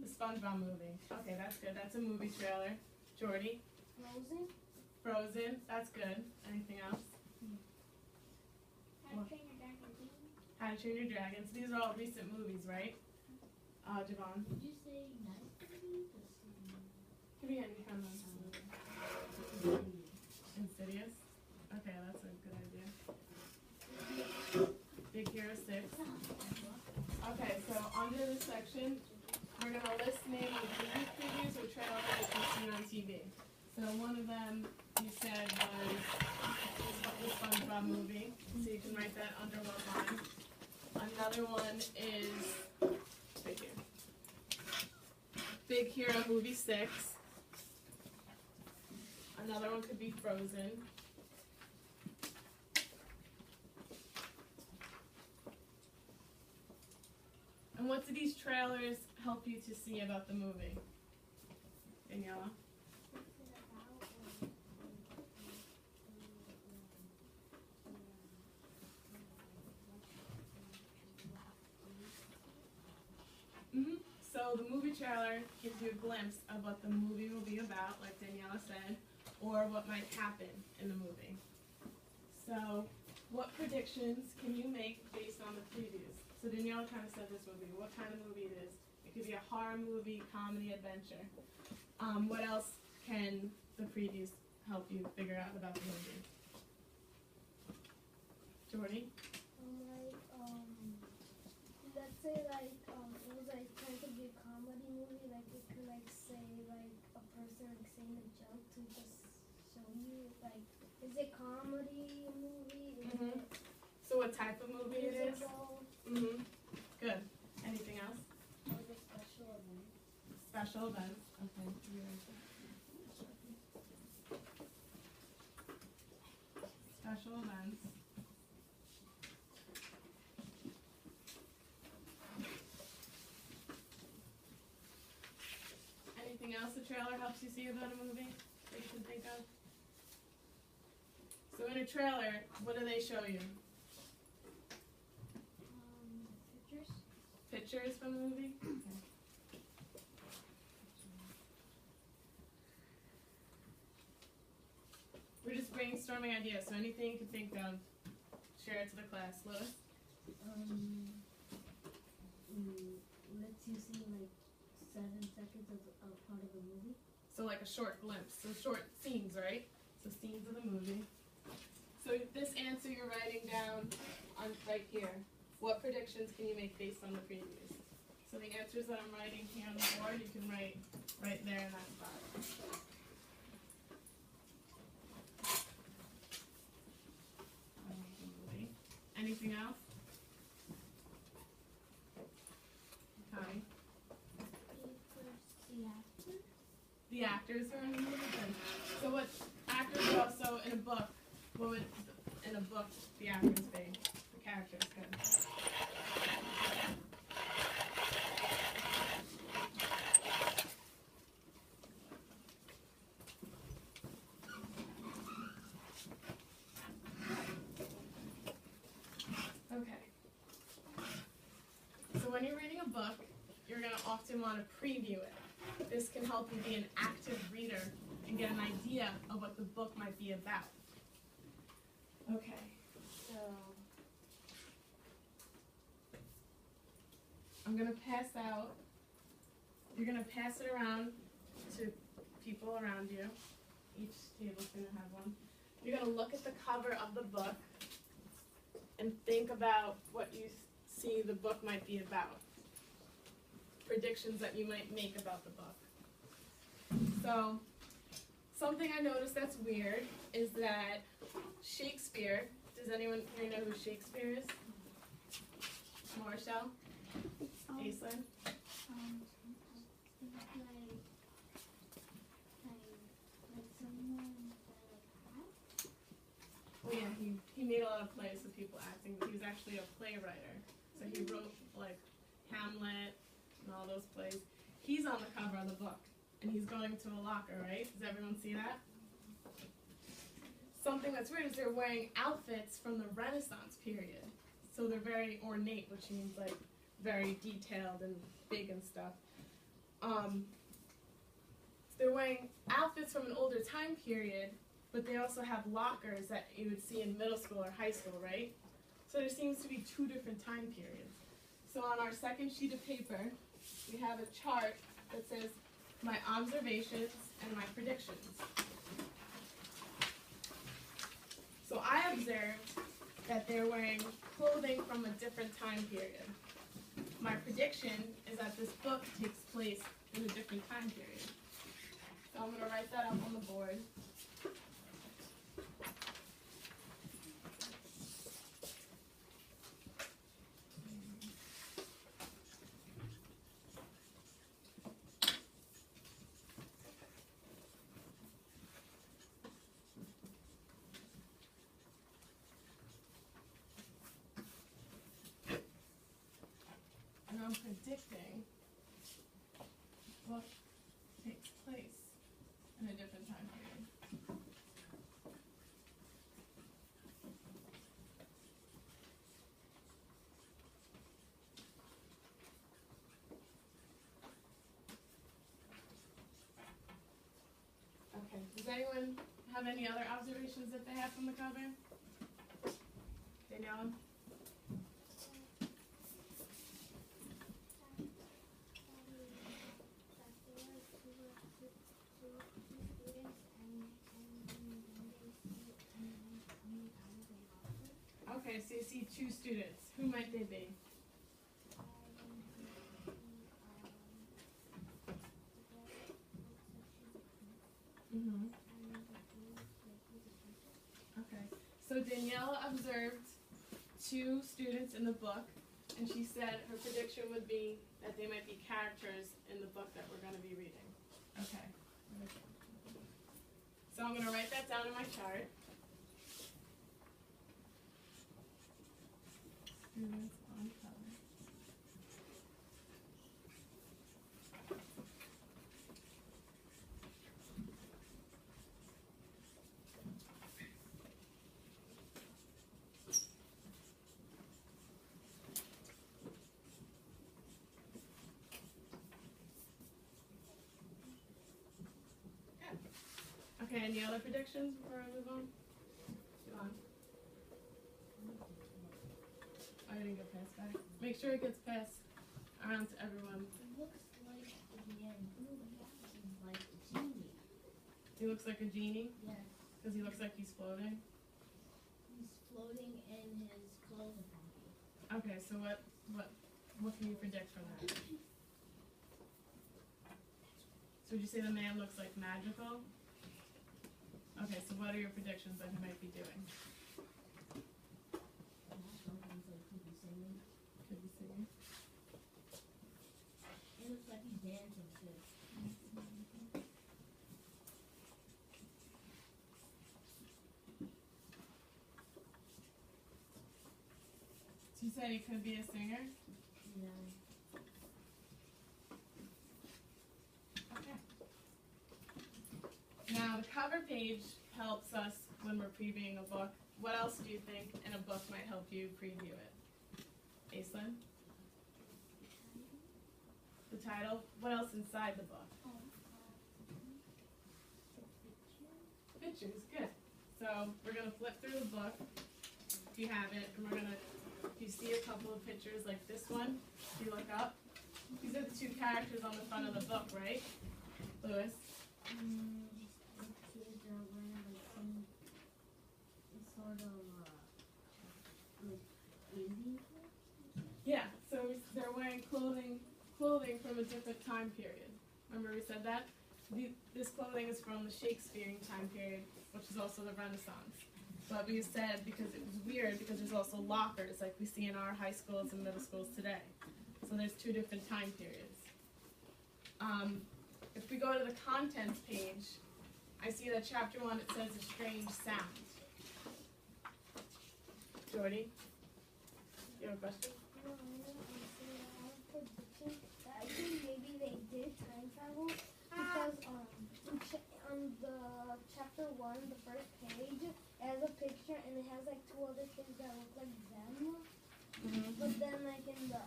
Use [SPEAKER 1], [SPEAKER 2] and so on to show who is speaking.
[SPEAKER 1] The SpongeBob movie. Okay, that's good. That's a movie trailer. Jordy?
[SPEAKER 2] Frozen.
[SPEAKER 1] Frozen. That's good. Anything else?
[SPEAKER 2] How to Train Your Dragon 2.
[SPEAKER 1] How to Train Your Dragon. So these are all recent movies, right? Javon?
[SPEAKER 2] Did you say nice movie?
[SPEAKER 1] Give me any kind of movie. Insidious? Okay, that's a good idea. Big Hero 6. Okay, so under this section, we're going to list names of movie previews or trailers that you've seen on TV. So one of them you said was the SpongeBob movie, so you can write that under one line. Another one is right here. Big Hero Movie 6. Another one could be Frozen. And what do these trailers help you to see about the movie? Daniela? So the movie trailer gives you a glimpse of what the movie will be about, like Daniela said, or what might happen in the movie. So what predictions can you make based on the previews? So Daniela kind of said this movie, what kind of movie it is. It could be a horror movie, comedy, adventure. What else can the previews help you figure out about the movie? Jordy?
[SPEAKER 2] Let's say it was trying to be a comedy movie, it could say a person saying a joke to just show you is it comedy movie? Is it
[SPEAKER 1] so what type of movie it is? Good. Anything else?
[SPEAKER 2] Or the special event.
[SPEAKER 1] Special events. Okay. Special events. Anything else the trailer helps you see about a movie that you can think of? So in a trailer, what do they show you?
[SPEAKER 2] Pictures.
[SPEAKER 1] Pictures from the movie? Okay. We're just brainstorming ideas, so anything you can think of, share it to the class. Lois?
[SPEAKER 2] Lets you see 7 seconds of part of the movie.
[SPEAKER 1] So like a short glimpse, so short scenes, right? So scenes of the movie. So this answer you're writing down on right here. What predictions can you make based on the previews? So the answers that I'm writing here on the board, you can write right there in that spot. Anything else? Connie? The actors are in the movie. So what actors are also in a book? What would in a book the actors be? The characters. Good. Okay. So when you're reading a book, you're going to often want to preview it. This can help you be an active reader and get an idea of what the book might be about. Okay, so I'm going to pass out, you're going to pass it around to people around you. Each table's going to have one. You're going to look at the cover of the book and think about what you see the book might be about. Predictions that you might make about the book. So, something I noticed that's weird is that Shakespeare, does anyone here know who Shakespeare is? Marshall? Aislinn? Well, yeah, he made a lot of plays with people acting, but he was actually a playwright. So he wrote like Hamlet and all those plays. He's on the cover of the book, and he's going to a locker, right? Does everyone see that? Something that's weird is they're wearing outfits from the Renaissance period. So they're very ornate, which means like very detailed and big and stuff. They're wearing outfits from an older time period, but they also have lockers that you would see in middle school or high school, right? So there seems to be two different time periods. So on our second sheet of paper, we have a chart that says my observations and my predictions. So I observed that they're wearing clothing from a different time period. My prediction is that this book takes place in a different time period. So I'm going to write that up on the board. And I'm predicting what takes place in a different time period. Okay, does anyone have any other observations that they have from the cover? Danielle? Okay, so you see two students. Who might they be? Mm-hmm. Okay, so Danielle observed two students in the book, and she said her prediction would be that they might be characters in the book that we're going to be reading. Okay. So I'm going to write that down in my chart. Students on cover. Okay, any other predictions before I move on? John? I didn't get past that. Make sure it gets passed around to everyone.
[SPEAKER 2] It looks like the man is like a genie.
[SPEAKER 1] He looks like a genie?
[SPEAKER 2] Yes.
[SPEAKER 1] Because he looks like he's floating?
[SPEAKER 2] He's floating and his clothes are funky.
[SPEAKER 1] Okay, so what can you predict from that? So would you say the man looks like magical? Okay, so what are your predictions that he might be doing?
[SPEAKER 2] Sometimes like could be singing.
[SPEAKER 1] Could be singing.
[SPEAKER 2] It looks like he's dancing too.
[SPEAKER 1] So you said he could be a singer?
[SPEAKER 2] Yeah.
[SPEAKER 1] Okay. Now the cover page helps us when we're previewing a book. What else do you think in a book might help you preview it? Aislinn? The title? What else inside the book? Pictures, good. So we're going to flip through the book, if you have it, and we're going to, if you see a couple of pictures like this one, if you look up, these are the two characters on the front of the book, right? Lewis?
[SPEAKER 2] The kids are wearing like some sort of like Indian clothes.
[SPEAKER 1] Yeah, so they're wearing clothing from a different time period. Remember we said that? This clothing is from the Shakespearean time period, which is also the Renaissance. But we said because it was weird because there's also lockers like we see in our high schools and middle schools today. So there's two different time periods. If we go to the contents page, I see that chapter 1 it says a strange sound. Jordy, you have a question?
[SPEAKER 2] No, I have a prediction that I think maybe they did time travel because on the chapter 1, the first page, it has a picture and it has like two other things that look like them.
[SPEAKER 1] Mm-hmm.
[SPEAKER 2] But then like in the